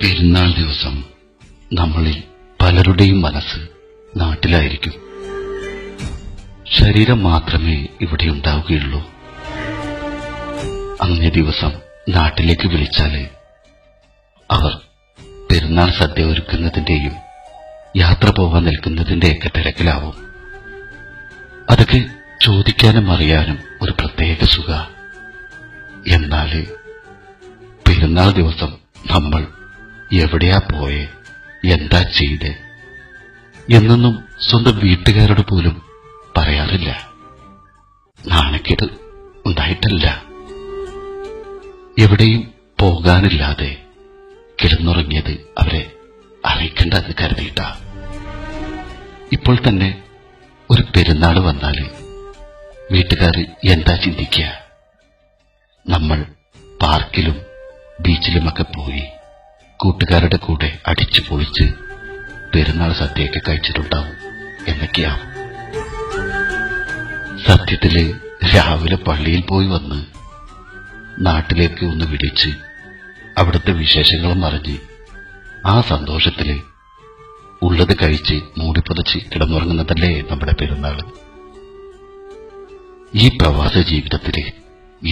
പെരുന്നാൾ ദിവസം നമ്മളിൽ പലരുടെയും മനസ്സ് നാട്ടിലായിരിക്കും. ശരീരം മാത്രമേ ഇവിടെ ഉണ്ടാവുകയുള്ളൂ. അന്നേ ദിവസം നാട്ടിലേക്ക് വിളിച്ചാല് അവർ പെരുന്നാൾ സദ്യ ഒരുക്കുന്നതിന്റെയും യാത്ര പോകാൻ നിൽക്കുന്നതിന്റെയൊക്കെ തിരക്കിലാവും. അതൊക്കെ ചോദിക്കാനും അറിയാനും ഒരു പ്രത്യേക സുഖ. എന്നാല് പെരുന്നാൾ ദിവസം നമ്മൾ എവിടെയാ പോയെ, എന്താ ചെയ്ത് എന്നൊന്നും സ്വന്തം വീട്ടുകാരോട് പോലും പറയാറില്ല. നാണക്കേട് ഉണ്ടായിട്ടല്ല, എവിടെയും പോകാനില്ലാതെ കിടന്നുറങ്ങിയത് അവരെ അറിയിക്കേണ്ടെന്ന് കരുതിയിട്ട. ഇപ്പോൾ തന്നെ ഒരു പെരുന്നാൾ വന്നാല് വീട്ടുകാർ എന്താ ചിന്തിക്കുക? നമ്മൾ പാർക്കിലും ബീച്ചിലുമൊക്കെ പോയി കൂട്ടുകാരുടെ കൂടെ അടിച്ചു പൊളിച്ച് പെരുന്നാൾ സദ്യയൊക്കെ കഴിച്ചിട്ടുണ്ടാവും എന്നൊക്കെയാണ്. സത്യത്തില് രാവിലെ പള്ളിയിൽ പോയി വന്ന് നാട്ടിലേക്ക് ഒന്ന് വിളിച്ച് അവിടുത്തെ വിശേഷങ്ങളും അറിഞ്ഞ് ആ സന്തോഷത്തില് ഉള്ളത് കഴിച്ച് മൂടിപ്പുതച്ച് കിടന്നുറങ്ങുന്നതല്ലേ നമ്മുടെ പെരുന്നാൾ. ഈ പ്രവാസ ജീവിതത്തില്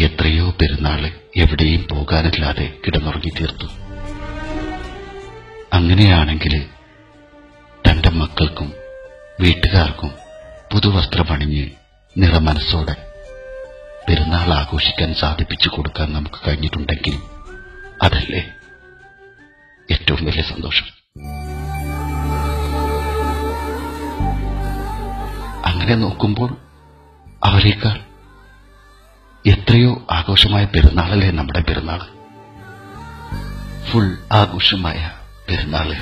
എത്രയോ പെരുന്നാള് എവിടെയും പോകാനില്ലാതെ കിടന്നുറങ്ങി തീർത്തു. അങ്ങനെയാണെങ്കിൽ തന്റെ മക്കൾക്കും വീട്ടുകാർക്കും പുതുവസ്ത്രമണിഞ്ഞ് നിറമനസ്സോടെ പെരുന്നാൾ ആഘോഷിക്കാൻ സാധിപ്പിച്ചു കൊടുക്കാൻ നമുക്ക് കഴിഞ്ഞിട്ടുണ്ടെങ്കിൽ അതല്ലേ ഏറ്റവും വലിയ സന്തോഷം. അങ്ങനെ നോക്കുമ്പോൾ അവരേക്കാൾ എത്രയോ ആഘോഷമായ പെരുന്നാളല്ലേ നമ്മുടെ പെരുന്നാൾ. ഫുൾ ആഘോഷമായ പെരുന്നാള്.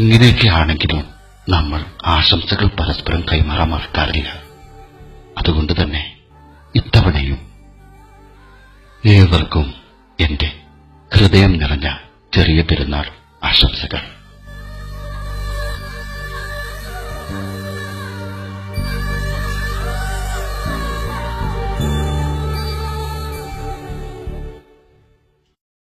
ഇങ്ങനെയൊക്കെ ആണെങ്കിലും നമ്മൾ ആശംസകൾ പരസ്പരം കൈമാറാൻ മറക്കാറില്ല. അതുകൊണ്ട് തന്നെ ഇത്തവണയും ഏവർക്കും എന്റെ ഹൃദയം നിറഞ്ഞ ചെറിയ പെരുന്നാൾ ആശംസകൾ.